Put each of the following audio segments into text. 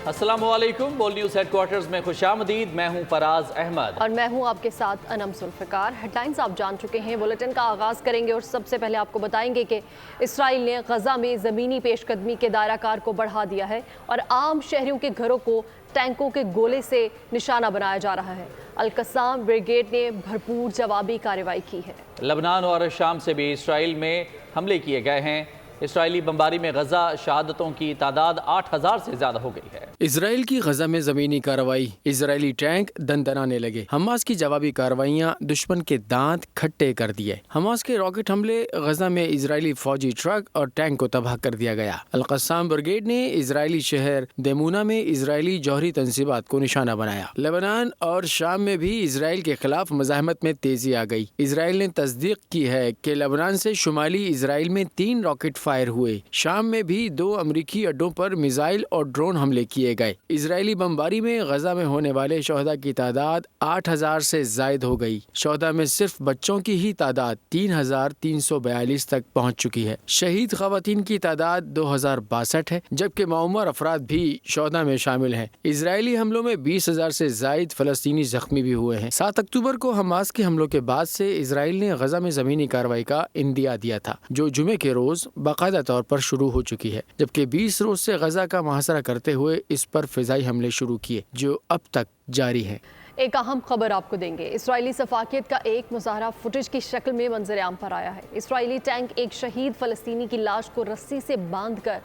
السلام علیکم، بول نیوز ہیڈ کوارٹرز میں خوش آمدید۔ میں ہوں فراز احمد اور میں ہوں آپ کے ساتھ انم ذوالفقار۔ ہیڈ لائنز آپ جان چکے ہیں، بلیٹن کا آغاز کریں گے اور سب سے پہلے آپ کو بتائیں گے کہ اسرائیل نے غزہ میں زمینی پیش قدمی کے دائرہ کار کو بڑھا دیا ہے اور عام شہریوں کے گھروں کو ٹینکوں کے گولے سے نشانہ بنایا جا رہا ہے۔ القسام بریگیڈ نے بھرپور جوابی کارروائی کی ہے۔ لبنان اور شام سے بھی اسرائیل میں حملے کیے گئے ہیں۔ اسرائیلی بمباری میں غزہ شہادتوں کی تعداد 8,000 سے زیادہ ہو گئی ہے۔ اسرائیل کی غزہ میں زمینی کارروائی، اسرائیلی ٹینک دندنانے لگے۔ حماس کی جوابی کارروائیاں دشمن کے دانت کھٹے کر دیے۔ حماس کے راکٹ حملے، غزہ میں اسرائیلی فوجی ٹرک اور ٹینک کو تباہ کر دیا گیا۔ القسام بریگیڈ نے اسرائیلی شہر دیمونا میں اسرائیلی جوہری تنصیبات کو نشانہ بنایا۔ لبنان اور شام میں بھی اسرائیل کے خلاف مزاحمت میں تیزی آ گئی۔ اسرائیل نے تصدیق کی ہے کہ لبنان سے شمالی اسرائیل میں 3 راکٹ فائر ہوئے۔ شام میں بھی 2 امریکی اڈوں پر میزائل اور ڈرون حملے کیے گئے۔ اسرائیلی بمباری میں غزہ میں ہونے والے شہداء کی تعداد 8,000 سے زائد ہو گئی۔ شہداء میں صرف بچوں کی ہی تعداد 3,342 تک پہنچ چکی ہے۔ شہید خواتین کی تعداد 2,062 ہے، جبکہ معمر افراد بھی شہداء میں شامل ہیں۔ اسرائیلی حملوں میں 20,000 سے زائد فلسطینی زخمی بھی ہوئے ہیں۔ 7 اکتوبر کو حماس کے حملوں کے بعد سے اسرائیل نے غزہ میں زمینی کارروائی کا اندیا دیا تھا، جو جمعے کے روز باقاعدہ طور پر شروع ہو چکی ہے، جبکہ 20 روز سے غزہ کا محاصرہ کرتے ہوئے اس پر فضائی حملے شروع کیے، جو اب تک جاری ہیں۔ ایک اہم خبر آپ کو دیں گے۔ اسرائیلی سفاکیت کا ایک مظاہرہ فوٹیج کی شکل میں منظر عام پر آیا ہے۔ اسرائیلی ٹینک ایک شہید فلسطینی کی لاش کو رسی سے باندھ کر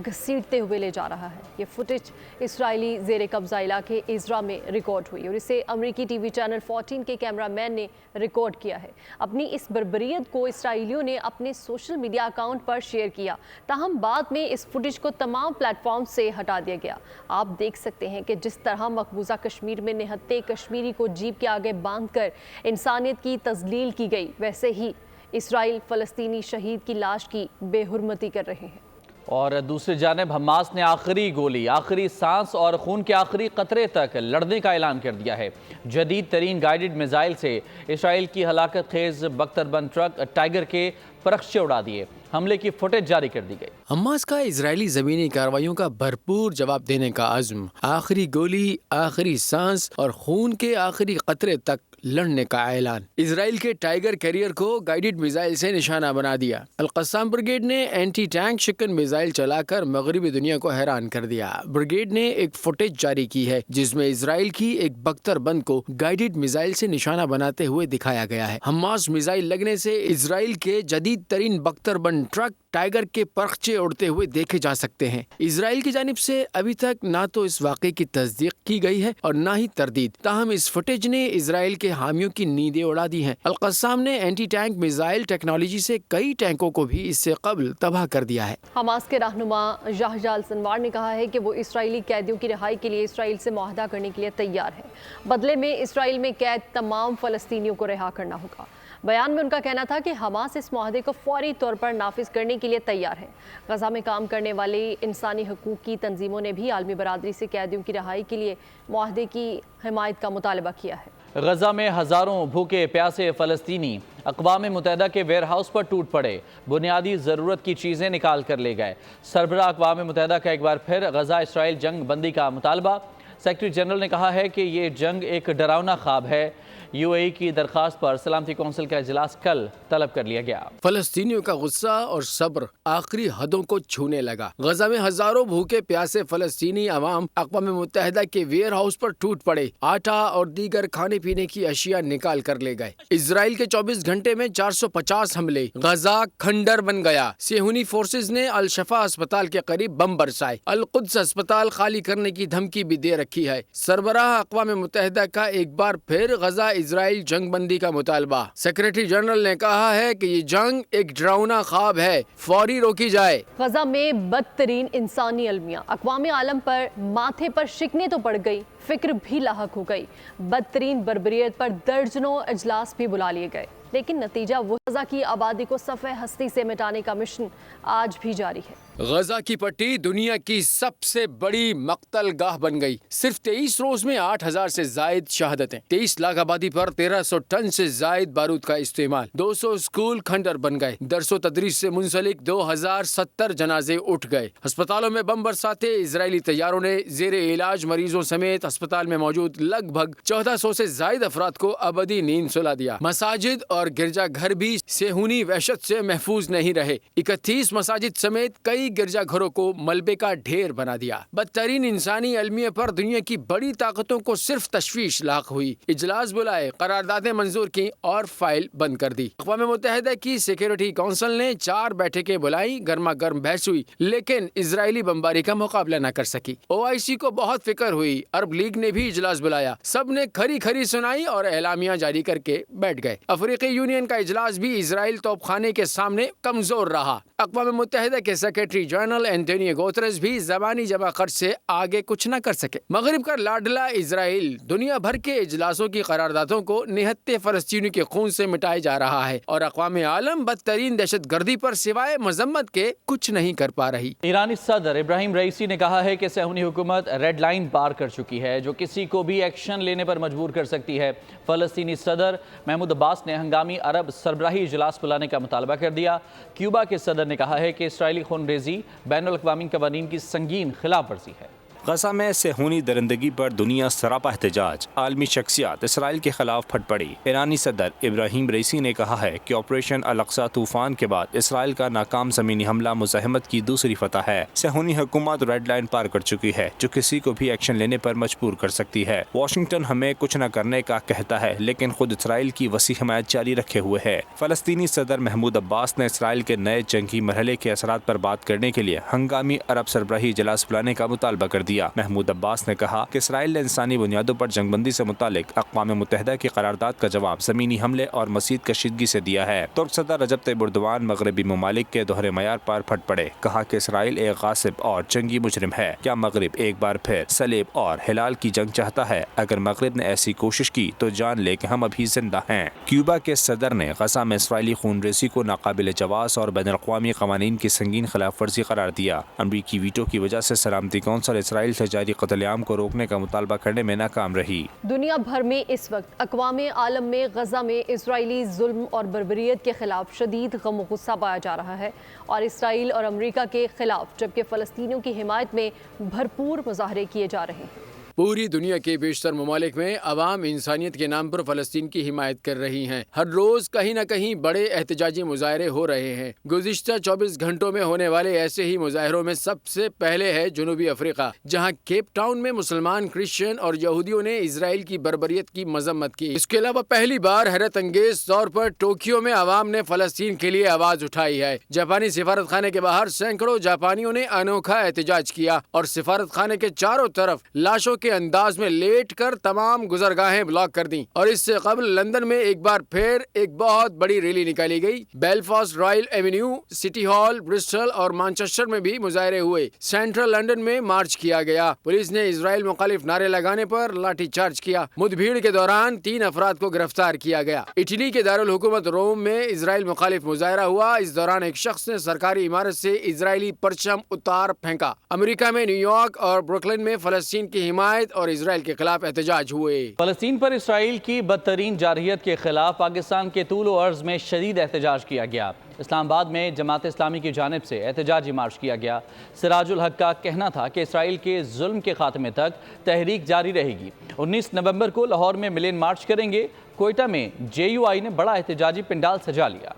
گھسیٹتے ہوئے لے جا رہا ہے۔ یہ فوٹیج اسرائیلی زیر قبضہ علاقے عزرا میں ریکارڈ ہوئی اور اسے امریکی ٹی وی چینل 14 کے کیمرہ مین نے ریکارڈ کیا ہے۔ اپنی اس بربریت کو اسرائیلیوں نے اپنے سوشل میڈیا اکاؤنٹ پر شیئر کیا، تاہم بعد میں اس فوٹیج کو تمام پلیٹ فارم سے ہٹا دیا گیا۔ آپ دیکھ سکتے ہیں کہ جس طرح مقبوضہ کشمیر میں نہتے کشمیری کو جیپ کے آگے باندھ کر انسانیت کی تذلیل کی گئی، ویسے ہی اسرائیل فلسطینی شہید کی لاش کی بے حرمتی کر رہے ہیں۔ اور دوسری جانب حماس نے آخری گولی، آخری سانس اور خون کے آخری قطرے تک لڑنے کا اعلان کر دیا ہے۔ جدید ترین گائیڈڈ میزائل سے اسرائیل کی ہلاکت خیز بختر بند ٹرک ٹائیگر کے پرخچے اڑا دیے۔ حملے کی فوٹیج جاری کر دی گئی۔ حماس کا اسرائیلی زمینی کارروائیوں کا بھرپور جواب دینے کا عزم، آخری گولی، آخری سانس اور خون کے آخری قطرے تک لڑنے کا اعلان۔ اسرائیل کے ٹائیگر کیریئر کو گائیڈڈ میزائل سے نشانہ بنا دیا۔ القسام بریگیڈ نے اینٹی ٹینک شکن میزائل چلا کر مغربی دنیا کو حیران کر دیا۔ بریگیڈ نے ایک فوٹیج جاری کی ہے جس میں اسرائیل کی ایک بختر بند کو گائیڈڈ میزائل سے نشانہ بناتے ہوئے دکھایا گیا ہے۔ حماس میزائل لگنے سے اسرائیل کے جدید ترین بختر بند ٹرک ٹائیگر کے پرخچے اڑتے ہوئے دیکھے جا سکتے ہیں۔ اسرائیل کی جانب سے ابھی تک نہ تو اس واقعے کی تصدیق کی گئی ہے اور نہ ہی تردید، تاہم اس فوٹیج نے اسرائیل کے حامیوں کی نیندیں اڑا دی ہیں۔ القسام نے اینٹی ٹینک میزائل ٹیکنالوجی سے کئی ٹینکوں کو بھی اس سے قبل تباہ کر دیا ہے۔ حماس کے رہنما یحییٰ السنوار نے کہا ہے کہ وہ اسرائیلی قیدیوں کی رہائی کے لیے اسرائیل سے معاہدہ کرنے کے لیے تیار ہے، بدلے میں اسرائیل میں قید تمام فلسطینیوں کو رہا کرنا ہوگا۔ بیان میں ان کا کہنا تھا کہ حماس اس معاہدے کو فوری طور پر نافذ کرنے کے لیے تیار ہے۔ غزہ میں کام کرنے والی انسانی حقوق کی تنظیموں نے بھی عالمی برادری سے قیدیوں کی رہائی کے لیے معاہدے کی حمایت کا مطالبہ کیا ہے۔ غزہ میں ہزاروں بھوکے پیاسے فلسطینی اقوام متحدہ کے ویئر ہاؤس پر ٹوٹ پڑے، بنیادی ضرورت کی چیزیں نکال کر لے گئے۔ سربراہ اقوام متحدہ کا ایک بار پھر غزہ اسرائیل جنگ بندی کا مطالبہ۔ سیکرٹری جنرل نے کہا ہے کہ یہ جنگ ایک ڈراؤنا خواب ہے۔ یو اے ای کی درخواست پر سلامتی کونسل کا اجلاس کل طلب کر لیا گیا۔ فلسطینیوں کا غصہ اور صبر آخری حدوں کو چھونے لگا۔ غزہ میں ہزاروں بھوکے پیاسے فلسطینی عوام اقوام متحدہ کے ویئر ہاؤس پر ٹوٹ پڑے، آٹا اور دیگر کھانے پینے کی اشیاء نکال کر لے گئے۔ اسرائیل کے 24 گھنٹے میں 450 حملے، غزہ کھنڈر بن گیا۔ صہیونی فورسز نے الشفا اسپتال کے قریب بم برسائے، القدس اسپتال خالی کرنے کی دھمکی بھی دے رکھی ہے۔ سربراہ اقوام متحدہ کا ایک بار پھر غزہ اسرائیل جنگ بندی کا مطالبہ۔ سیکریٹری جنرل نے کہا ہے کہ یہ جنگ ایک ڈراؤنا خواب ہے، فوری روکی جائے۔ غزہ میں بدترین انسانی المیہ، اقوام عالم پر ماتھے پر شکنیں تو پڑ گئی، فکر بھی لاحق ہو گئی۔ بدترین بربریت پر درجنوں اجلاس بھی بلا لیے گئے، لیکن نتیجہ وہ غزہ کی آبادی کو صفحہ ہستی سے مٹانے کا مشن آج بھی جاری ہے۔ غزہ کی پٹی دنیا کی سب سے بڑی مقتل گاہ بن گئی. صرف 23 روز میں 8,000 سے زائد شہادتیں, 23 لاکھ آبادی پر 1,300 ٹن سے زائد بارود کا استعمال, 200 اسکول کھنڈر بن گئے, درس و تدریس سے منسلک 2,070 جنازے اٹھ گئے. ہسپتالوں میں بم برساتے اسرائیلی طیاروں نے زیر علاج مریضوں سمیت اسپتال میں موجود لگ بھگ 1,400 سے زائد افراد کو ابدی نیند سلا دیا. مساجد اور گرجا گھر بھی صہیونی وحشت سے محفوظ نہیں رہے. 31 مساجد سمیت کئی گرجا گھروں کو ملبے کا ڈھیر بنا دیا. بدترین انسانی المیہ پر دنیا کی بڑی طاقتوں کو صرف تشویش لاحق ہوئی. اجلاس بلائے, قراردادیں منظور کی اور فائل بند کر دی. اقوام متحدہ کی سیکورٹی کونسل نے 4 بیٹھکیں بلائی, گرما گرم بحث ہوئی, لیکن اسرائیلی بمباری کا مقابلہ نہ کر سکی. OIC کو بہت فکر ہوئی. عرب لیگ نے بھی اجلاس بلایا. سب نے کھری کھری سنائی اور اعلامیہ جاری کر کے بیٹھ گئے. افریقی یونین کا اجلاس بھی اسرائیل توپ خانے کے سامنے کمزور رہا. اقوام متحدہ کے سیکرٹری جنرل اینٹونیو گوتریس بھی زبانی جمع خرچ سے آگے کچھ نہ کر سکے. مغرب کا لاڈلا اسرائیل دنیا بھر کے اجلاسوں کی قراردادوں کو نہتے فلسطینیوں کے خون سے مٹائے جا رہا ہے اور اقوام عالم بدترین دہشت گردی پر سوائے مذمت کے کچھ نہیں کر پا رہی. ایرانی صدر ابراہیم رئیسی نے کہا ہے کہ صہیونی حکومت ریڈ لائن پار کر چکی ہے جو کسی کو بھی ایکشن لینے پر مجبور کر سکتی ہے. فلسطینی صدر محمود عباس نے ہنگامی عرب سربراہی اجلاس بلانے کا مطالبہ کر دیا. کیوبا کے صدر نے کہا ہے کہ اسرائیلی خون ریزی بین الاقوامی قوانین کی سنگین خلاف ورزی ہے. غزہ میں صہیونی درندگی پر دنیا سراپا احتجاج, عالمی شخصیات اسرائیل کے خلاف پھٹ پڑی. ایرانی صدر ابراہیم رئیسی نے کہا ہے کہ آپریشن الاقصی طوفان کے بعد اسرائیل کا ناکام زمینی حملہ مزاحمت کی دوسری فتح ہے. صہیونی حکومت ریڈ لائن پار کر چکی ہے جو کسی کو بھی ایکشن لینے پر مجبور کر سکتی ہے. واشنگٹن ہمیں کچھ نہ کرنے کا کہتا ہے لیکن خود اسرائیل کی وسیع حمایت جاری رکھے ہوئے ہے. فلسطینی صدر محمود عباس نے اسرائیل کے نئے جنگی مرحلے کے اثرات پر بات کرنے کے لیے ہنگامی عرب سربراہی اجلاس بلانے کا مطالبہ کر دیا. محمود عباس نے کہا کہ اسرائیل نے انسانی بنیادوں پر جنگ بندی سے متعلق اقوام متحدہ کی قرارداد کا جواب زمینی حملے اور مزید کشیدگی سے دیا ہے. ترک صدر رجب طیب اردوان مغربی ممالک کے دوہرے معیار پر پھٹ پڑے. کہا کہ اسرائیل ایک غاصب اور جنگی مجرم ہے. کیا مغرب ایک بار پھر صلیب اور ہلال کی جنگ چاہتا ہے؟ اگر مغرب نے ایسی کوشش کی تو جان لے کہ ہم ابھی زندہ ہیں. کیوبا کے صدر نے غزہ میں اسرائیلی خون ریزی کو ناقابل جواز اور بین الاقوامی قوانین کی سنگین خلاف ورزی قرار دیا. امریکی ویٹو کی وجہ سے سلامتی کونسل اسرائیل سے جاری قتل عام کو روکنے کا مطالبہ کرنے میں ناکام رہی. دنیا بھر میں اس وقت اقوام عالم میں غزہ میں اسرائیلی ظلم اور بربریت کے خلاف شدید غم و غصہ پایا جا رہا ہے اور اسرائیل اور امریکہ کے خلاف جبکہ فلسطینیوں کی حمایت میں بھرپور مظاہرے کیے جا رہے ہیں. پوری دنیا کے بیشتر ممالک میں عوام انسانیت کے نام پر فلسطین کی حمایت کر رہی ہیں. ہر روز کہیں نہ کہیں بڑے احتجاجی مظاہرے ہو رہے ہیں. گزشتہ 24 گھنٹوں میں ہونے والے ایسے ہی مظاہروں میں سب سے پہلے ہے جنوبی افریقہ, جہاں کیپ ٹاؤن میں مسلمان, کرسچن اور یہودیوں نے اسرائیل کی بربریت کی مذمت کی. اس کے علاوہ پہلی بار حیرت انگیز طور پر ٹوکیو میں عوام نے فلسطین کے لیے آواز اٹھائی ہے. جاپانی سفارت خانے کے باہر سینکڑوں جاپانیوں نے انوکھا احتجاج کیا اور سفارت خانے کے چاروں طرف لاشوں کے انداز میں لیٹ کر تمام گزرگاہیں بلاک کر دیں. اور اس سے قبل لندن میں ایک بار پھر ایک بہت بڑی ریلی نکالی گئی. Belfast, Royal avenue, city hall, Bristol اور مانچسٹر میں بھی مظاہرے ہوئے. سینٹرل لندن میں مارچ کیا گیا. پولیس نے اسرائیل مخالف نعرے لگانے پر لاٹھی چارج کیا. مدبھیڑ کے دوران 3 افراد کو گرفتار کیا گیا. اٹلی کے دارالحکومت روم میں اسرائیل مخالف مظاہرہ ہوا. اس دوران ایک شخص نے سرکاری عمارت سے اسرائیلی پرچم اتار پھینکا. امریکہ میں نیو یارک اور بروکلن میں فلسطین کی حمایت اور اسرائیل کے خلاف احتجاج ہوئے. فلسطین پر اسرائیل کی بدترین جارحیت کے خلاف پاکستان کے طول و عرض میں شدید احتجاج کیا گیا. اسلام آباد میں جماعت اسلامی کی جانب سے احتجاجی مارچ کیا گیا. سراج الحق کا کہنا تھا کہ اسرائیل کے ظلم کے خاتمے تک تحریک جاری رہے گی. 19 نومبر کو لاہور میں ملین مارچ کریں گے. کوئٹہ میں JUI نے بڑا احتجاجی پنڈال سجا لیا.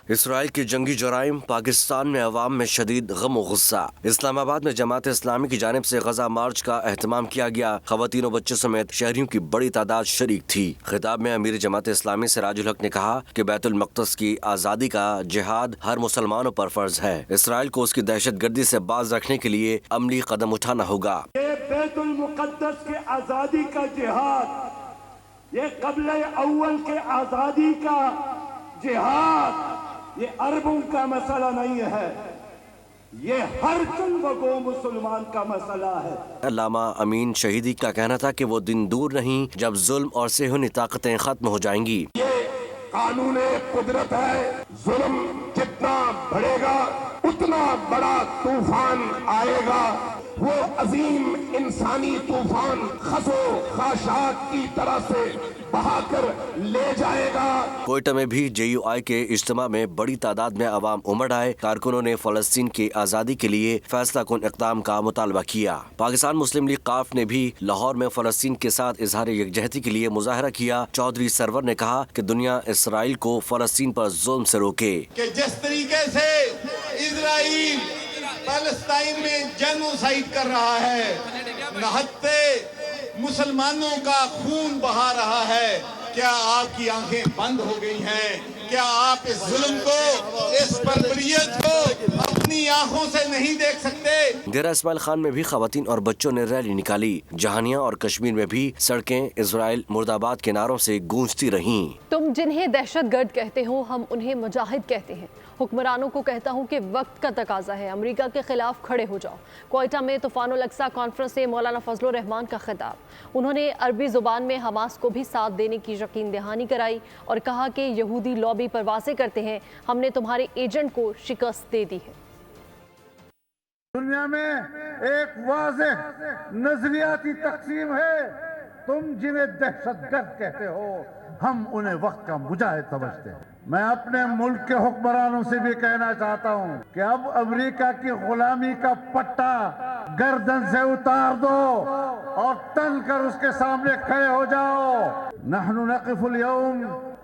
اسرائیل کی جنگی جرائم, پاکستان میں عوام میں شدید غم و غصہ. اسلام آباد میں جماعت اسلامی کی جانب سے غزہ مارچ کا اہتمام کیا گیا. خواتین و بچوں سمیت شہریوں کی بڑی تعداد شریک تھی. خطاب میں امیر جماعت اسلامی سراج الحق نے کہا کہ بیت المقدس کی آزادی کا جہاد ہر مسلمانوں پر فرض ہے. اسرائیل کو اس کی دہشت گردی سے باز رکھنے کے لیے عملی قدم اٹھانا ہوگا. یہ بیت المقدس کے آزادی کا جہاد, یہ قبلہ اول کے آزادی کا جہاد, یہ عربوں کا مسئلہ نہیں ہے, یہ ہر چند و مسلمان کا مسئلہ ہے. علامہ امین شہیدی کا کہنا تھا کہ وہ دن دور نہیں جب ظلم اور صہیونی طاقتیں ختم ہو جائیں گی. یہ قانون قدرت ہے, ظلم جتنا بڑھے گا उतना बड़ा तूफान आएगा, वो अजीम इंसानी तूफान खसो खाशात की तरह से बहाकर ले जाएगा। कोयटा में भी JUI के इज्तिमा में बड़ी तादाद में अवाम उमड़ आए। कारकुनों ने फलस्तीन की आज़ादी के लिए फैसला कुन इक़दाम का मुतालबा किया। पाकिस्तान मुस्लिम लीग काफ ने भी लाहौर में फलस्तीन के साथ इजहार यकजहती के लिए मुजाहरा किया। चौधरी सरवर ने कहा कि दुनिया इसराइल को फलस्तीन पर जुल्म से रोके। कि जिस तरीके से इजराइल पैलेस्टाइन में जेनोसाइड कर रहा है, नहत्ते मुसलमानों का खून बहा रहा है, क्या आपकी आंखें बंद हो गई हैं? क्या आप इस जुल्म को, इस बर्बरियत को अपनी आंखों से नहीं देख सकते? डेरा इस्माइल खान में भी खवातीन और बच्चों ने रैली निकाली। जहानिया और कश्मीर में भी सड़कें इजराइल मुर्दाबाद के नारों से गूंजती रहीं। तुम जिन्हें दहशतगर्द कहते हो, हम उन्हें मुजाहिद कहते हैं। हुक्मरानों को कहता हूं कि वक्त का तकाजा है, अमेरिका के खिलाफ खड़े हो जाओ। कोयटा में तूफानुल अक्सा कॉन्फ्रेंस से मौलाना फजलुर रहमान का खिताब। उन्होंने अरबी जुबान में हमास को भी साथ देने की यकीन दहानी कराई और कहा कि यहूदी लॉबी पर वाज़े करते हैं, हमने तुम्हारे एजेंट को शिकस्त दे दी है। दुनिया में एक वाज़ेह नजरियाती तकसीम है, तुम जिन्हें दहशतगर्द कहते हो, हम उन्हें वक्त का मुजाहिद समझते हैं। मैं अपने मुल्क के हुक्मरानों से भी कहना चाहता हूँ कि अब अमेरिका की गुलामी का पट्टा गर्दन से उतार दो और तन कर उसके सामने खड़े हो जाओ। नहनु नक़िफुल यौम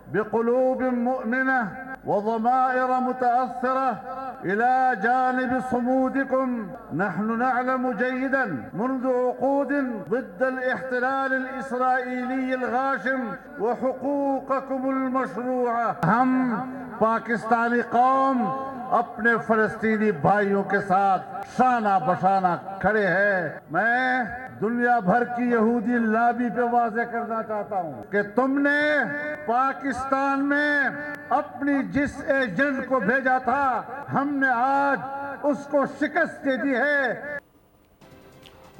बिक़ुलूब मुअमिना व ज़माइर मुतअस्सिरा इला जानिब सुमूदिकुम। नहनु नअलमु जय्यदन मुन्ज़ु उक़ूदिन ज़िद्द अल-इह्तिलाल अल-इसराईली अल-गाशिम व हुकूक़कुम अल-मशरूआ। हम पाकिस्तानी कौम अपने फलस्तीनी भाइयों के साथ शाना बशाना खड़े हैं। मैं दुनिया भर की यहूदी लॉबी पे वाज़े करना चाहता हूँ कि तुमने पाकिस्तान में अपनी जिस एजेंट को भेजा था, हमने आज उसको शिकस्त दे दी है।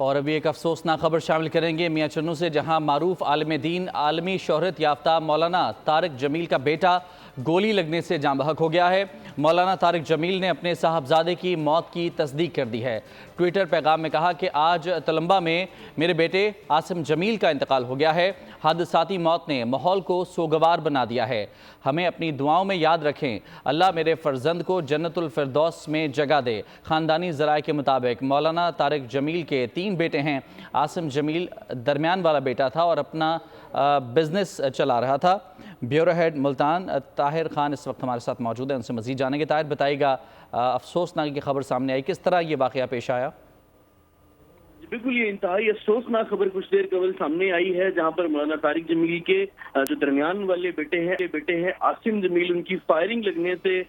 और अभी एक अफसोसनाक खबर शामिल करेंगे मियाँ चन्नू से, जहां मारूफ आलिम दीन, आलमी शोहरत याफ्ता मौलाना तारिक जमील का बेटा गोली लगने से जाँ बहक हो गया है। मौलाना तारिक जमील ने अपने साहबजादे की मौत की तस्दीक कर दी है। ट्विटर पैगाम में कहा कि आज तलम्बा में मेरे बेटे आसिम जमील का इंतकाल हो गया है। हादसाती मौत ने माहौल को सोगवार बना दिया है, हमें अपनी दुआओं में याद रखें। अल्लाह मेरे फर्जंद को जन्नतुल फिरदौस में जगह दे। ख़ानदानी ज़राए के मुताबिक मौलाना तारिक जमील के 3 बेटे हैं। आसिम जमील दरमियान वाला बेटा था और अपना बिजनेस चला रहा था। ब्यूरो हेड मुल्तान ताहिर खान इस वक्त हमारे साथ मौजूद है, उनसे मज़ीद जानेंगे। ताहिर, बताइएगा, अफसोसनाक की खबर सामने आई, किस तरह ये वाक़या पेश आया? बिल्कुल, ये इंतहाई अफसोसनाक खबर कुछ देर कबल सामने आई है, जहां पर मौलाना तारिक जमील के जो दरमियान वाले बेटे हैं आसिम जमील, उनकी फायरिंग लगने से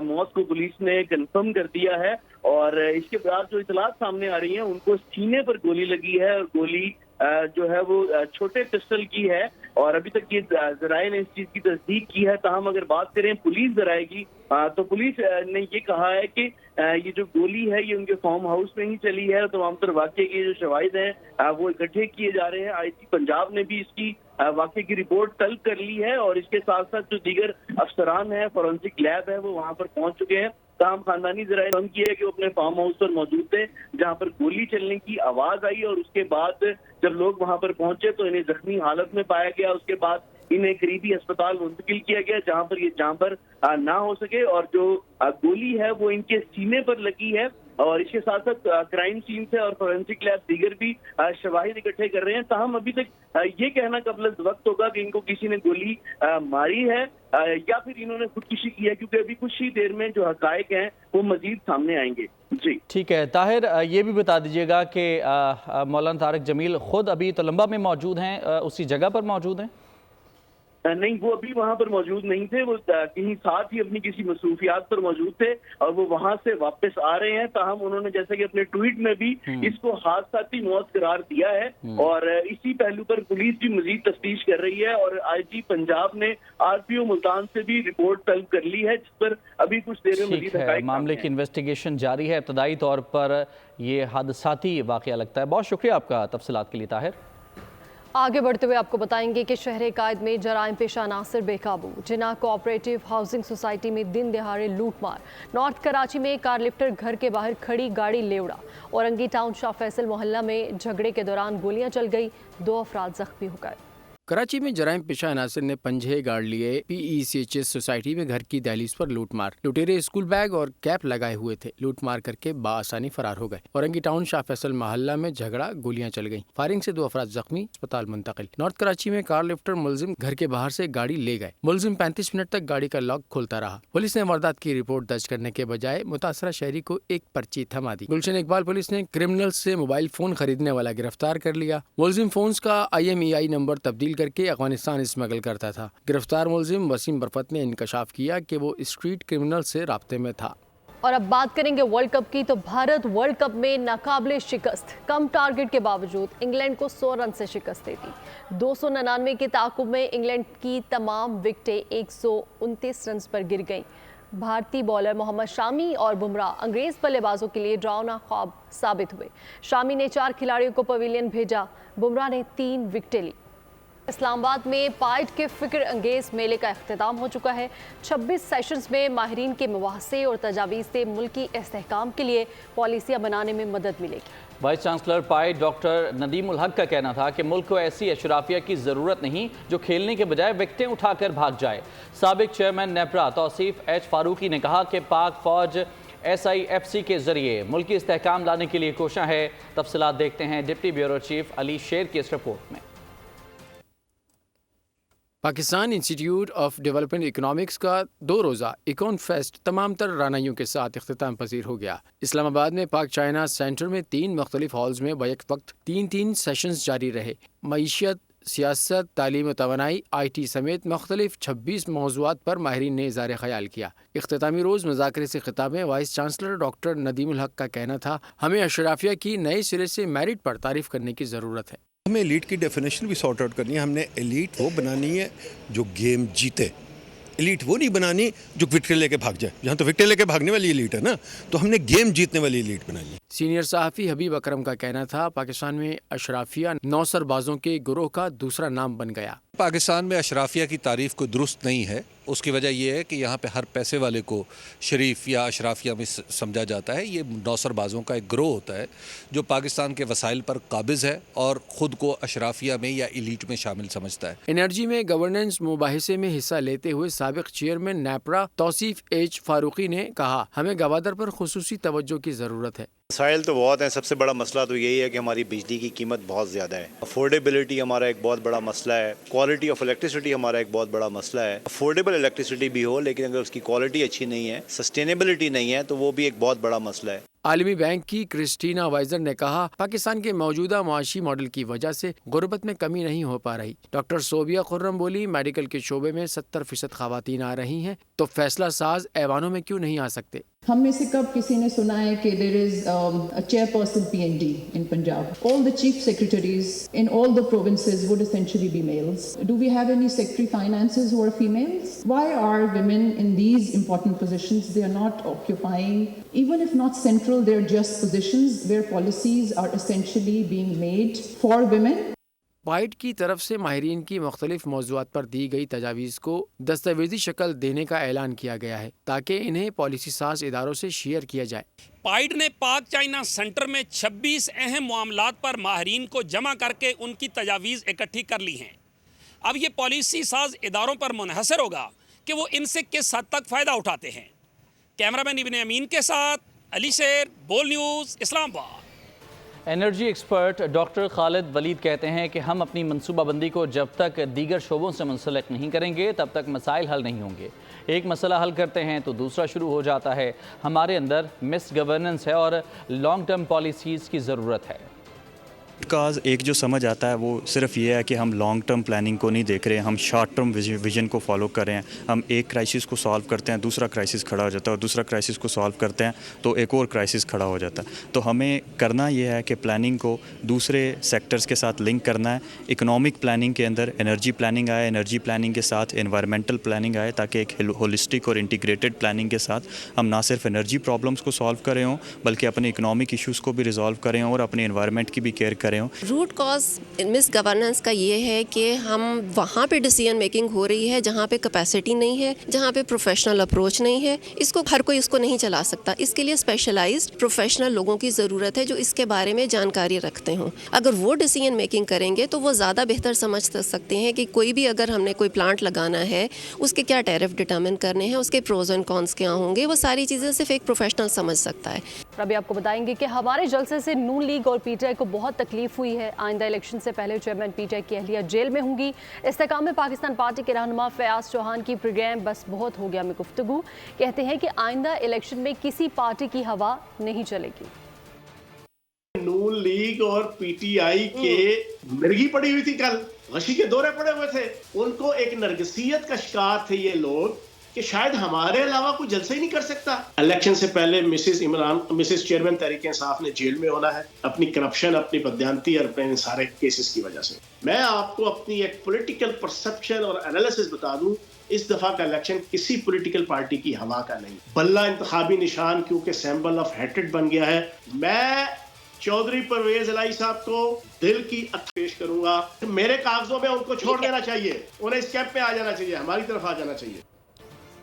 मौत को पुलिस ने कंफर्म कर दिया है। और इसके बाद जो इतलात सामने आ रही हैं, उनको सीने पर गोली लगी है और गोली जो है वो छोटे पिस्टल की है। और अभी तक ये ज़राए ने इस चीज की तस्दीक की है। ताहम अगर बात करें पुलिस ज़राए की, तो पुलिस ने ये कहा है कि ये जो गोली है ये उनके फार्म हाउस में ही चली है। तमाम तर वाक़े के जो शवाहिद हैं वो इकट्ठे किए जा रहे हैं। IG पंजाब ने भी इसकी वाक़े की रिपोर्ट तलब कर ली है और इसके साथ साथ जो दीगर अफसरान हैं, फॉरेंसिक लैब है, वो वहाँ पर पहुँच चुके हैं। ताहम खानदानी ज़राए कम किया है कि वो अपने फार्म हाउस पर मौजूद थे, जहाँ पर गोली चलने की आवाज़ आई और उसके बाद जब लोग वहाँ पर पहुंचे तो इन्हें जख्मी हालत में पाया गया। उसके बाद इन्हें करीबी अस्पताल मुंतकिल किया गया, जहां पर ये जान पर ना हो सके। और जो गोली है वो इनके सीने पर लगी है। और इसके साथ साथ क्राइम सीन से और फोरेंसिक लैब दीगर भी शवाहिद इकट्ठे कर रहे हैं। ताहम अभी तक ये कहना कबल वक्त होगा कि इनको किसी ने गोली मारी है या फिर इन्होंने खुदकुशी की है, क्योंकि अभी कुछ ही देर में जो हकायक हैं वो मजीद सामने आएंगे। जी ठीक है ताहिर, ये भी बता दीजिएगा कि मौलाना तारिक जमील खुद अभी तलम्बा में मौजूद हैं, उसी जगह पर मौजूद हैं? नहीं, वो अभी वहां पर मौजूद नहीं थे, वो कहीं साथ ही अपनी किसी मसरूफियात पर मौजूद थे और वो वहां से वापस आ रहे हैं। ताहम उन्होंने जैसे कि अपने ट्वीट में भी इसको हादसाती मौत करार दिया है। और इसी पहलू पर पुलिस भी मजीद तफ्तीश कर रही है और IG पंजाब ने RPO मुल्तान से भी रिपोर्ट तलब कर ली है, जिस पर अभी कुछ देर में मजीद हक़ाइक़ मामले की इन्वेस्टिगेशन जारी है। इब्तदाई तौर पर ये हादसाती वाक़या लगता है। बहुत शुक्रिया आपका तफसीलात के लिए ताहिर। आगे बढ़ते हुए आपको बताएंगे कि शहर कायद में जराइम पेशा अनासर बेकाबू। जिन्ना कोऑपरेटिव हाउसिंग सोसाइटी में दिन दहाड़े लूटमार। नॉर्थ कराची में कार लिफ्टर घर के बाहर खड़ी गाड़ी ले उड़ा। औरंगी टाउन शाह फैसल मोहल्ला में झगड़े के दौरान गोलियां चल गई, 2 अफराद जख्मी हो गए। कराची में जराइम पेशा अनासर ने पंजे गाड़ लिए PECHS सोसाइटी में घर की दहलीज पर लूटमार। लुटेरे स्कूल बैग और कैप लगाए हुए थे। लूटमार करके बाआसानी फरार हो गए। औरंगी टाउन शाह फैसल मोहल्ला में झगड़ा, गोलियां चल गईं। फायरिंग से 2 अफराद जख्मी, अस्पताल मुंतकिल। नॉर्थ कराची में कार लिफ्टर मुलजिम घर के बाहर से गाड़ी ले गए। मुलजिम 35 मिनट तक गाड़ी का लॉक खोलता रहा। पुलिस ने वारदात की रिपोर्ट दर्ज करने के बजाय मुतासरा शहरी को एक पर्ची थमा दी। गुलशन इकबाल पुलिस ने क्रिमिनल से मोबाइल फोन खरीदने वाला गिरफ्तार कर लिया। मुलजिम फोन का IMEI नंबर तब्दील करके अफगानिस्तान स्मगल करता था। गिरफ्तार मुलजिम वसीम बरफत ने इंकशाफ किया कि वो स्ट्रीट क्रिमिनल से राब्ते में था। और अब बात करेंगे वर्ल्ड कप की। तो भारत वर्ल्ड कप में नाकाबिले शिकस्त, कम टारगेट के बावजूद इंग्लैंड को 100 रन से शिकस्त दे दी। 299 के ताकुब में इंग्लैंड की तमाम विकेटें 129 रन पर गिर गईं। भारतीय बॉलर मोहम्मद शामी और बुमराह अंग्रेज बल्लेबाजों के लिए डरावना ख्वाब साबित हुए। शामी ने 4 खिलाड़ियों को पवेलियन भेजा, बुमराह ने 3 विकेटें ली। इस्लामाबाद में पाइट के फिक्र अंगेज मेले का इख्तिताम हो चुका है। 26 सेशंस में माहिरीन के मुबाहसे और तजावीज़ से मुल्की इस्तेहकाम के लिए पॉलिसियाँ बनाने में मदद मिलेगी। वाइस चांसलर पाइट डॉक्टर नदीमुल हक का कहना था कि मुल्क को ऐसी अशराफिया की ज़रूरत नहीं जो खेलने के बजाय विकेटें उठाकर भाग जाए। साबिक चेयरमैन नेपरा तौसीफ H फारूकी ने कहा कि पाक फौज SIFC के जरिए मुल्की इस्तेहकाम लाने के लिए कोशिश है। तफसीलात देखते हैं डिप्टी ब्यूरो चीफ अली शेर की इस रिपोर्ट में। Pakistan institute of development economics का 2 रोज़ा इकोन फेस्ट तमाम तर रानाइयों के साथ इख्तिताम पजीर हो गया। इस्लामाबाद में पाक चाइना सेंटर में 3 मुख्तलिफ हॉल्स में बैक वक्त 3 सेशंस जारी रहे। मईशत, सियासत, तालीम व तवानाई, IT समेत मुख्तलिफ 26 मौज़ूआत पर माहिरीन ने इज़हार ख्याल किया। इख्तितामी रोज़ मुज़ाकरे से खिताब में वाइस चांसलर डॉक्टर नदीमुल हक का कहना था, हमें अशराफिया की नए सिरे से मेरिट पर तारीफ़ करने की ज़रूरत है। हमें एलीट की डेफिनेशन भी सॉर्ट आउट करनी है। हमने एलीट वो बनानी है जो गेम जीते। एलीट वो नहीं बनानी जो विकेट लेके भाग जाए। यहाँ तो विकेट लेके भागने वाली एलीट है ना, तो हमने गेम जीतने वाली एलीट बनानी है। सीनियर सहाफ़ी हबीब अकरम का कहना था, पाकिस्तान में अशराफिया नौसरबाजों के गिरोह का दूसरा नाम बन गया। पाकिस्तान में अशराफिया की तारीफ़ कोई दुरुस्त नहीं है। उसकी वजह यह है कि यहाँ पे हर पैसे वाले को शरीफ या अशराफिया में समझा जाता है। ये नौसरबाजों का एक ग्रोह होता है जो पाकिस्तान के वसाइल पर काबिज़ है और ख़ुद को अशराफिया में या एलीट में शामिल समझता है। एनर्जी में गवर्नेंस मुबाहिसे में हिस्सा लेते हुए साबिक चेयरमैन नेपरा तौसीफ H फारूकी ने कहा, हमें गवादर पर खुसूसी तवज्जो की ज़रूरत है। मसाइल तो बहुत हैं। सबसे बड़ा मसला तो यही है कि हमारी बिजली की कीमत बहुत ज़्यादा है। अफोर्डेबिलिटी हमारा एक बहुत बड़ा मसला है। क्वालिटी ऑफ इलेक्ट्रिसिटी हमारा एक बहुत बड़ा मसला है। अफोर्डेबल इलेक्ट्रिसिटी भी हो, लेकिन अगर उसकी क्वालिटी अच्छी नहीं है, सस्टेनेबिलिटी नहीं है, तो वो भी एक बहुत बड़ा मसला है। आलमी बैंक की क्रिस्टीना वाइजर ने कहा, पाकिस्तान के मौजूदा मुआशी मॉडल की वजह से गुर्बत में कमी नहीं हो पा रही। डॉक्टर सोबिया खुर्रम बोली, मेडिकल के शोबे में 70% खवातीन आ रही हैं, तो फैसला साज ऐवानों में क्यों नहीं आ सकते। हम में से कब किसी ने सुना है कि there is a chairperson PND in Punjab? All the chief secretaries in all the provinces would essentially be males. Do we have any secretary finances who are females? Why are women in these important positions? They are not occupying, even if not central, they are just positions where policies are essentially being made for women. पाइट की तरफ से माहिरीन की मुख्तलिफ मौज़ूआत पर दी गई तजावीज़ को दस्तावेजी शक्ल देने का ऐलान किया गया है ताकि इन्हें पॉलिसी साज इदारों से शेयर किया जाए। पाइट ने पाक चाइना सेंटर में 26 अहम मामलात पर माहिरीन को जमा करके उनकी तजावीज़ इकट्ठी कर ली हैं। अब ये पॉलिसी साज इदारों पर मुनहसर होगा कि वो इनसे किस हद तक फ़ायदा उठाते हैं। कैमरामैन इब्न अमीन के साथ Ali Sher, Bol news, Islamabad. Energy expert doctor Khalid Waleed कहते हैं कि हम अपनी मनसूबाबंदी को जब तक दीगर शोबों से मुंसलिक नहीं करेंगे तब तक मसाइल हल नहीं होंगे। एक मसला हल करते हैं तो दूसरा शुरू हो जाता है। हमारे अंदर मिस गवर्नेंस है और लॉन्ग टर्म पॉलिसीज़ की ज़रूरत है। बिकॉज़ एक जो समझ आता है वो सिर्फ ये है कि हम लॉन्ग टर्म प्लानिंग को नहीं देख रहे हैं, हम शॉर्ट टर्म विजन को फॉलो कर रहे हैं। हम एक क्राइसिस को सॉल्व करते हैं, दूसरा क्राइसिस खड़ा हो जाता है, और दूसरा क्राइसिस को सॉल्व करते हैं तो एक और क्राइसिस खड़ा हो जाता है। तो हमें करना ये है कि प्लानिंग को दूसरे सेक्टर्स के साथ लिंक करना है। इकोनॉमिक प्लानिंग के अंदर एनर्जी प्लानिंग आए, एनर्जी प्लानिंग के साथ एनवायरमेंटल प्लानिंग आए, ताकि एक होलिस्टिक और इंटीग्रेटेड प्लानिंग के साथ हम ना सिर्फ एनर्जी प्रॉब्लम्स को सॉल्व कर रहे हों बल्कि अपने इकोनॉमिक इशूज़ को भी रिजॉल्व करें और अपने एनवायरनमेंट की भी केयर करें کرے ہوں. روٹ کاز مس گورننس کا یہ ہے کہ ہم وہاں پہ ڈیسیجن میکنگ ہو رہی ہے جہاں پہ کیپیسٹی نہیں ہے, جہاں پہ پروفیشنل اپروچ نہیں ہے. اس کو ہر کوئی اس کو نہیں چلا سکتا. اس کے لیے اسپیشلائزڈ پروفیشنل لوگوں کی ضرورت ہے جو اس کے بارے میں جانکاری رکھتے ہوں. اگر وہ ڈیسیجن میکنگ کریں گے تو وہ زیادہ بہتر سمجھ سکتے ہیں کہ کوئی بھی اگر ہم نے کوئی پلانٹ لگانا ہے اس کے کیا ٹیرف ڈٹرمن کرنے ہیں, اس کے پروز اینڈ کونس کیا ہوں گے, وہ ساری چیزیں صرف ایک پروفیشنل سمجھ سکتا ہے. ابھی آپ کو بتائیں گے کہ ہمارے جلسے سے نون لیگ اور پی ٹی آئی کو بہت تکلیف ہوئی ہے. آئندہ الیکشن سے پہلے چیئرمین پی ٹی آئی کی اہلیہ جیل میں ہوں گی. استحکام پاکستان پارٹی کے رہنما فیاض چوہان کی پروگرام بس بہت ہو گیا میں گفتگو کہتے ہیں کہ آئندہ الیکشن میں کسی پارٹی کی ہوا نہیں چلے گی. نون لیگ اور پی ٹی آئی کے مرگی پڑی ہوئی تھی, کل غشی کے دورے پڑے ہوئے تھے. ان کو ایک نرگسیت کا شکار تھے یہ لوگ کہ شاید ہمارے علاوہ کوئی جلسہ ہی نہیں کر سکتا. الیکشن سے پہلے مسز چیئرمین تحریک انصاف نے جیل میں ہونا ہے اپنی کرپشن, اپنی بددیانتی اور اپنے سارے کیسز کی وجہ سے. میں آپ کو اپنی ایک پولیٹیکل پرسپشن اور انالیسس بتا دوں, اس دفعہ کا الیکشن کسی پولیٹیکل پارٹی کی ہوا کا نہیں. بلہ انتخابی نشان کیونکہ سیمبل آف ہیٹریڈ بن گیا ہے. میں چودھری پرویز الہی صاحب کو دل کی پیش کروں گا. میرے کاغذوں میں ان کو چھوڑ دینا چاہیے, انہیں اس کیمپ میں آ جانا چاہیے, ہماری طرف آ جانا چاہیے.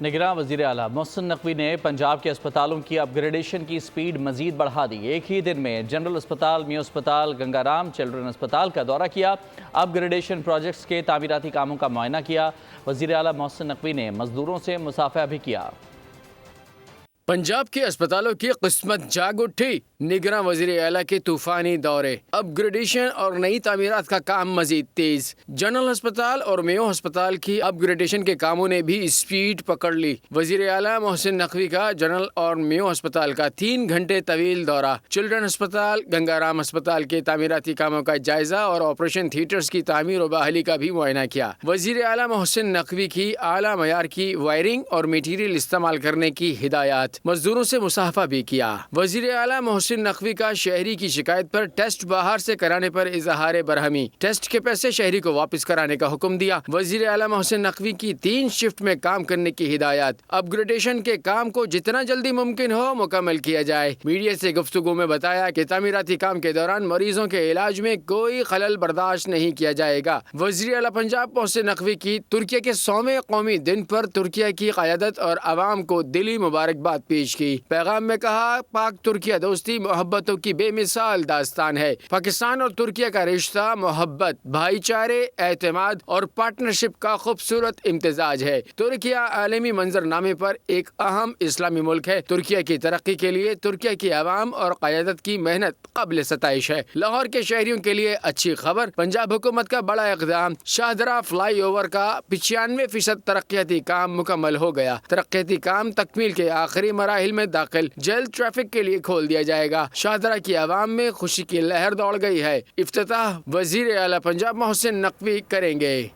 نگراں وزیر اعلیٰ محسن نقوی نے پنجاب کے اسپتالوں کی اپ گریڈیشن کی سپیڈ مزید بڑھا دی. ایک ہی دن میں جنرل اسپتال, میو اسپتال, گنگا رام چلڈرن اسپتال کا دورہ کیا. اپ گریڈیشن پروجیکٹس کے تعمیراتی کاموں کا معائنہ کیا. وزیر اعلیٰ محسن نقوی نے مزدوروں سے مصافحہ بھی کیا. پنجاب کے اسپتالوں کی قسمت جاگ اٹھی. نگراں وزیر اعلیٰ کے طوفانی دورے, اپ گریڈیشن اور نئی تعمیرات کا کام مزید تیز. جنرل ہسپتال اور میو ہسپتال کی اپ گریڈیشن کے کاموں نے بھی اسپیڈ پکڑ لی. وزیر اعلیٰ محسن نقوی کا جنرل اور میو ہسپتال کا 3 گھنٹے طویل دورہ. چلڈرن ہسپتال, گنگا رام ہسپتال کے تعمیراتی کاموں کا جائزہ اور آپریشن تھیٹرز کی تعمیر و بحالی کا بھی معائنہ کیا. وزیر اعلیٰ محسن نقوی کی اعلیٰ معیار کی وائرنگ اور میٹیریل استعمال کرنے کی ہدایات. مزدوروں سے مصافحہ بھی کیا. وزیر اعلیٰ محسن نقوی کا شہری کی شکایت پر ٹیسٹ باہر سے کرانے پر اظہار برہمی. ٹیسٹ کے پیسے شہری کو واپس کرانے کا حکم دیا. وزیر اعلیٰ محسن نقوی کی 3 شفٹ میں کام کرنے کی ہدایات. اپ گریڈیشن کے کام کو جتنا جلدی ممکن ہو مکمل کیا جائے. میڈیا سے گفتگو میں بتایا کہ تعمیراتی کام کے دوران مریضوں کے علاج میں کوئی خلل برداشت نہیں کیا جائے گا. وزیر اعلیٰ پنجاب محسن نقوی کی ترکیہ کے 100ویں قومی دن پر ترکیہ کی قیادت اور عوام کو دلی مبارکباد پیش کی. پیغام میں کہا, پاک ترکیہ دوستی محبتوں کی بے مثال داستان ہے. پاکستان اور ترکیہ کا رشتہ محبت, بھائی چارے, اعتماد اور پارٹنرشپ کا خوبصورت امتزاج ہے. ترکیہ عالمی منظر نامے پر ایک اہم اسلامی ملک ہے. ترکیہ کی ترقی کے لیے ترکیہ کی عوام اور قیادت کی محنت قابل ستائش ہے. لاہور کے شہریوں کے لیے اچھی خبر, پنجاب حکومت کا بڑا اقدام. شاہدرہ فلائی اوور کا 95% ترقیاتی کام مکمل ہو گیا. ترقیاتی کام تکمیل کے آخری مراحل میں داخل, جلد ٹریفک کے لیے کھول دیا جائے گا. شاہدرہ کی عوام میں خوشی کی لہر دوڑ گئی ہے. افتتاح وزیر اعلیٰ پنجاب محسن نقوی کریں گے.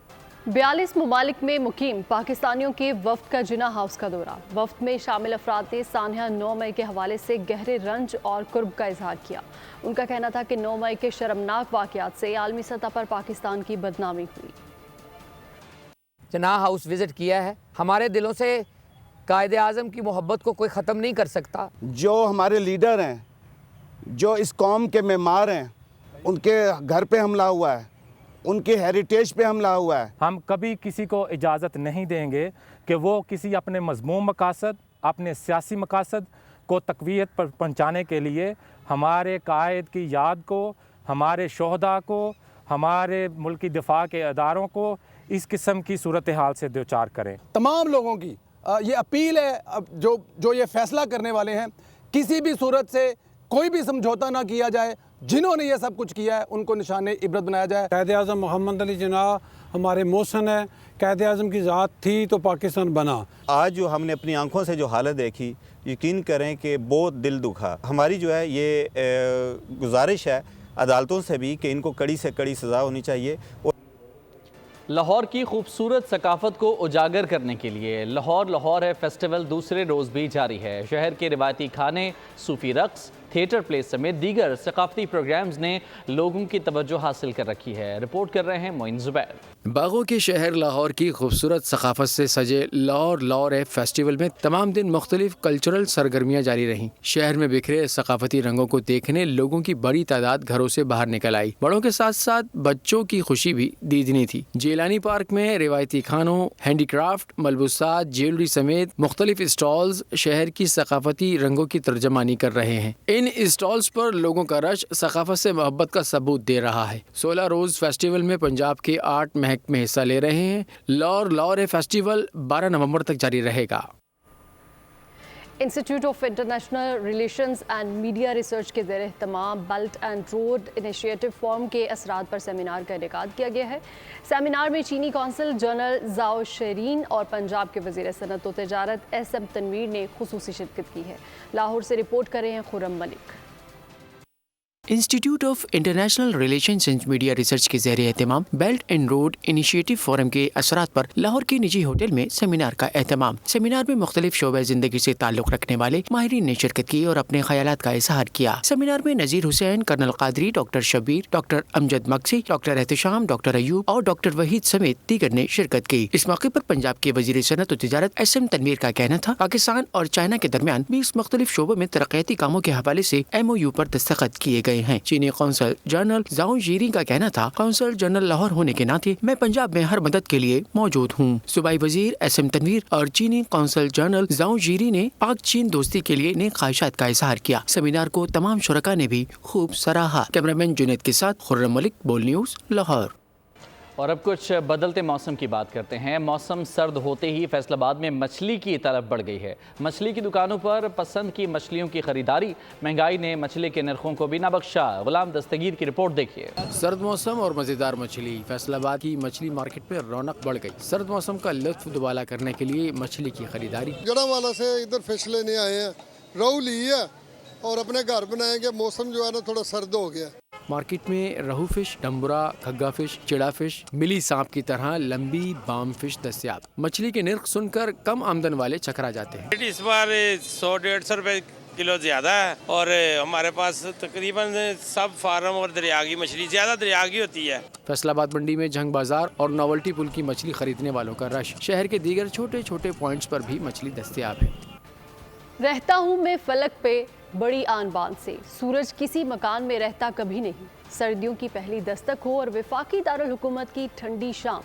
42 ممالک میں مقیم پاکستانیوں کے وفد کا جناح ہاؤس کا دورہ. وفد میں شامل افراد نے سانحہ 9 مئی کے حوالے سے گہرے رنج اور کرب کا اظہار کیا. ان کا کہنا تھا کہ 9 مئی کے شرمناک واقعات سے عالمی سطح پر پاکستان کی بدنامی ہوئی. جناح ہاؤس وزٹ کیا ہے. ہمارے دلوں سے قائد اعظم کی محبت کو کوئی ختم نہیں کر سکتا. جو ہمارے لیڈر ہیں, جو اس قوم کے معمار ہیں, ان کے گھر پہ حملہ ہوا ہے, ان کے ہیریٹیج پہ حملہ ہوا ہے. ہم کبھی کسی کو اجازت نہیں دیں گے کہ وہ کسی اپنے مذموم مقاصد, اپنے سیاسی مقاصد کو تقویت پر پہنچانے کے لیے ہمارے قائد کی یاد کو, ہمارے شہداء کو, ہمارے ملکی دفاع کے اداروں کو اس قسم کی صورتحال سے دوچار کریں. تمام لوگوں کی یہ اپیل ہے, جو یہ فیصلہ کرنے والے ہیں, کسی بھی صورت سے کوئی بھی سمجھوتا نہ کیا جائے. جنہوں نے یہ سب کچھ کیا ہے ان کو نشان عبرت بنایا جائے. قائد اعظم محمد علی جناح ہمارے محسن ہیں. قائد اعظم کی ذات تھی تو پاکستان بنا. آج جو ہم نے اپنی آنکھوں سے جو حالت دیکھی, یقین کریں کہ بہت دل دکھا. ہماری جو ہے یہ گزارش ہے عدالتوں سے بھی کہ ان کو کڑی سے کڑی سزا ہونی چاہیے. لاہور کی خوبصورت ثقافت کو اجاگر کرنے کے لیے لاہور ہے فیسٹیول دوسرے روز بھی جاری ہے. شہر کے روایتی کھانے, صوفی رقص, थिएटर प्ले समेत दीगर सकाफती प्रोग्राम्स ने लोगों की तवज्जो हासिल कर रखी है। रिपोर्ट कर रहे हैं मोइन जुबैर। बागों के शहर लाहौर की खूबसूरत सकाफत से सजे लाहौर ए फेस्टिवल में तमाम दिन मुख्तलिफ कल्चरल सरगर्मियाँ जारी रहीं। शहर में बिखरे सकाफती रंगों को देखने लोगों की बड़ी तादाद घरों से बाहर निकल आई। बड़ों के साथ साथ बच्चों की खुशी भी दीदनी थी। जेलानी पार्क में रिवायती खानों, हैंडीक्राफ्ट, मलबूसात, ज्वेलरी समेत मुख्तलिफ स्टॉल्स शहर की सकाफती रंगों की तर्जमानी कर रहे हैं। इन स्टॉल्स पर लोगों का रश सकाफत से मोहब्बत का सबूत दे रहा है। 16 रोज फेस्टिवल में पंजाब के 8 महकमे हिस्सा ले रहे हैं। लाहौर फेस्टिवल 12 नवंबर तक जारी रहेगा। Institute of international relations and media research के ज़ेर एहतमाम belt and road initiative forum के असरात पर सेमिनार का इनेकाद किया गया है। सेमिनार में चीनी कौंसल जनरल जाओ शेरीन और पंजाब के वज़ीर सनअत व तिजारत SM तनवीर ने खुसूसी शिरकत की है। लाहौर से रिपोर्ट कर रहे हैं Khurram Malik. Institute of international relations and media research के ज़ेर एहतमाम belt and road initiative forum के असरात पर लाहौर के निजी होटल में सेमिनार का एहतमाम। सेमिनार में मुख्तलिफ शोबे जिंदगी से ताल्लुक़ रखने वाले माहिरीन ने शिरकत की और अपने ख्यालात का इजहार किया। सेमिनार में Nazir Hussain, colonel Qadri, doctor Shabbir, doctor Amjad मक्सी, डॉक्टर एहतशाम, डॉक्टर अयूब और डॉक्टर वहीद समेत दीगर ने शिरकत की। इस मौके पर पंजाब के वज़ीर सनअत व तिजारत SM तनवीर का कहना था पाकिस्तान और चाइना के दरमियान 20 मुख्तलिफ शोबों में तरक्याती कामों के हवाले से MOU पर दस्तखत किए गए हैं। चीनी कौंसल जनरल जाओ शीरी का कहना था कौंसल जनरल लाहौर होने के नाते मैं पंजाब में हर मदद के लिए मौजूद हूँ। सूबाई वजीर SM तनवीर और चीनी कौंसल जनरल जाओ शीरी ने पाक चीन दोस्ती के लिए नेक ख्वाहिशात का इजहार किया। सेमिनार को तमाम शुरका ने भी खूब सराहा। कैमरामैन जुनैद के साथ खुर्रम मलिक, बोल न्यूज़, लाहौर। और अब कुछ बदलते मौसम की बात करते हैं। मौसम सर्द होते ही फैसलाबाद में मछली की तलब बढ़ गई है। मछली की दुकानों पर पसंद की मछलियों की खरीदारी, महंगाई ने मछली के नरखों को भी ना बख्शा। गुलाम दस्तगीर की रिपोर्ट देखिए। सर्द मौसम और मज़ेदार मछली, फैसलाबाद की मछली मार्केट में रौनक बढ़ गई। सर्द मौसम का लुत्फ दुबाला करने के लिए मछली की खरीदारी। जड़ावाला से इधर फिश लेने आए हैं, रोहू ली है और अपने घर बनाएंगे। मौसम जो है ना थोड़ा सर्द हो गया। मार्केट में रहू फिश, डम्बुरा, खग्गा फिश, चिड़ा फिश, मिली सांप की तरह लंबी बाम फिश दस्तियाब। मछली के निर्ख सुनकर कम आमदन वाले चकरा जाते हैं। इस बार 100-150 रुपए किलो ज्यादा है और हमारे पास तकरीबन सब फार्म और दरियागी मछली, ज्यादा दरियागी होती है। फैसलाबाद मंडी में जंग बाजार और नोवल्टी पुल की मछली खरीदने वालों का रश। शहर के दीगर छोटे छोटे पॉइंट्स पर भी मछली दस्तियाब है। रहता हूँ मैं फलक पे बड़ी आन बान से, सूरज किसी मकान में रहता कभी नहीं। सर्दियों की पहली दस्तक हो और वफाकी दारुल हुकूमत की ठंडी शाम,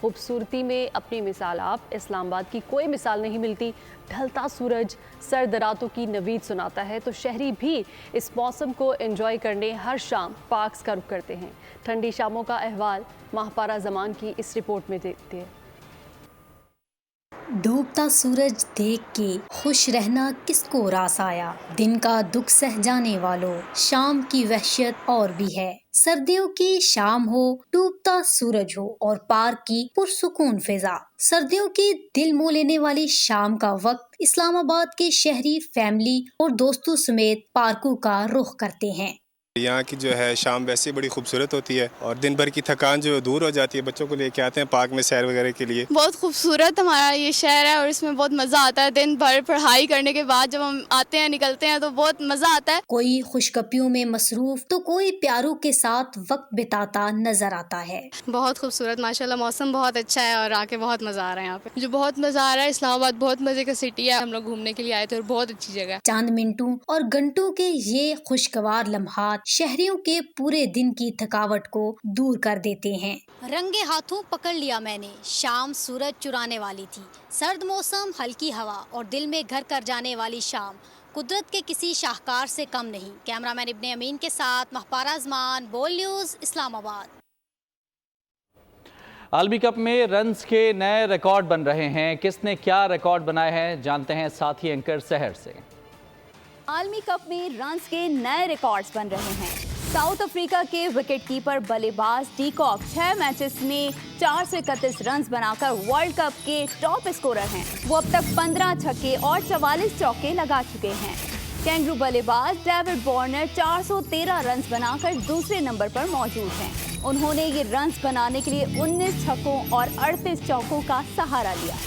खूबसूरती में अपनी मिसाल आप। इस्लामाबाद की कोई मिसाल नहीं मिलती। ढलता सूरज सर्द रातों की नवीद सुनाता है तो शहरी भी इस मौसम को एंजॉय करने हर शाम पार्क्स का रुख करते हैं। ठंडी शामों का अहवाल माहपारा ज़मान की इस रिपोर्ट में देखते हैं। डूबता सूरज देख के खुश रहना किसको रास आया। दिन का दुख सह जाने वालों, शाम की वहशत और भी है। सर्दियों की शाम हो, डूबता सूरज हो और पार्क की पुरसुकून फिजा। सर्दियों की दिल मोह लेने वाली शाम का वक्त इस्लामाबाद के शहरी फैमिली और दोस्तों समेत पार्कों का रुख करते हैं। यहाँ की जो है शाम वैसे बड़ी खूबसूरत होती है और दिन भर की थकान जो दूर हो जाती है। बच्चों को लेके आते हैं पार्क में सैर वगैरह के लिए। बहुत खूबसूरत हमारा ये शहर है और इसमें बहुत मज़ा आता है। दिन भर पढ़ाई करने के बाद जब हम आते हैं, निकलते हैं तो बहुत मज़ा आता है। कोई खुशगपियों में मसरूफ तो कोई प्यारों के साथ वक्त बिताता नजर आता है। बहुत खूबसूरत माशाल्लाह, मौसम बहुत अच्छा है और आके बहुत मज़ा आ रहा है। यहाँ पे जो बहुत मज़ा आ रहा है। इस्लामाबाद बहुत मज़े का सिटी है। हम लोग घूमने के लिए आए थे और बहुत अच्छी जगह है। चंद मिनटों और घंटों के ये खुशगवार लम्हात शहरियों के पूरे दिन की थकावट को दूर कर देते हैं। रंगे हाथों पकड़ लिया मैंने, शाम सूरज चुराने वाली थी। सर्द मौसम, हल्की हवा और दिल में घर कर जाने वाली शाम कुदरत के किसी शाहकार से कम नहीं। कैमरामैन इब्ने अमीन के साथ महपारा ज़मान, बोल न्यूज़, इस्लामाबाद। आलमी कप में रन्स के नए रिकॉर्ड बन रहे हैं। किसने क्या रिकॉर्ड बनाए हैं जानते हैं साथी एंकर सहर से। आलमी कप में रन्स के नए रिकॉर्ड्स बन रहे हैं। साउथ अफ्रीका के विकेटकीपर बल्लेबाज डी कॉक 6 मैचेस में 431 रन्स बनाकर वर्ल्ड कप के टॉप स्कोरर हैं। वो अब तक 15 छक्के और 44 चौके लगा चुके हैं। कैंगरू बल्लेबाज डेविड वार्नर 413 रन्स बनाकर दूसरे नंबर पर मौजूद हैं। उन्होंने ये रन्स बनाने के लिए 19 छक्कों और 38 चौकों का सहारा लिया।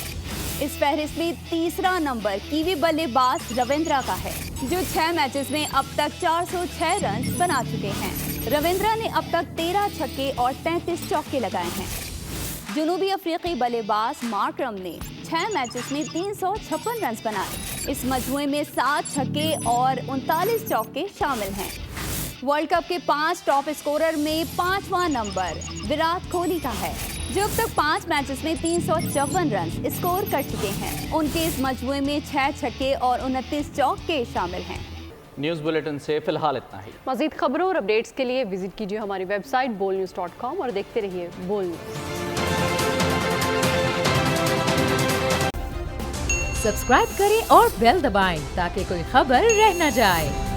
इस फहरिस्त में तीसरा नंबर कीवी बल्लेबाज रविंद्रा का है, जो 6 मैचेस में अब तक 406 रन बना चुके हैं। रविंद्रा ने अब तक 13 छक्के और 33 चौके लगाए हैं। जनूबी अफ्रीकी बल्लेबाज मार्करम ने 6 मैचेस में 356 रन बनाए। इस मजमूए में 7 छक्के और 39 चौके शामिल हैं। वर्ल्ड कप के 5 टॉप स्कोरर में 5वां नंबर विराट कोहली का है, जो अब तक 5 मैचेस में 354 रन स्कोर कर चुके हैं। उनके इस मजमूए में 6 छक्के और 29 चौके शामिल हैं। न्यूज़ बुलेटिन से फिलहाल इतना ही। मज़ीद खबरों और अपडेट्स के लिए विजिट कीजिए हमारी वेबसाइट bolnews.com और देखते रहिए बोल न्यूज़। सब्सक्राइब करें और बेल दबाएं ताकि कोई खबर रह न जाए।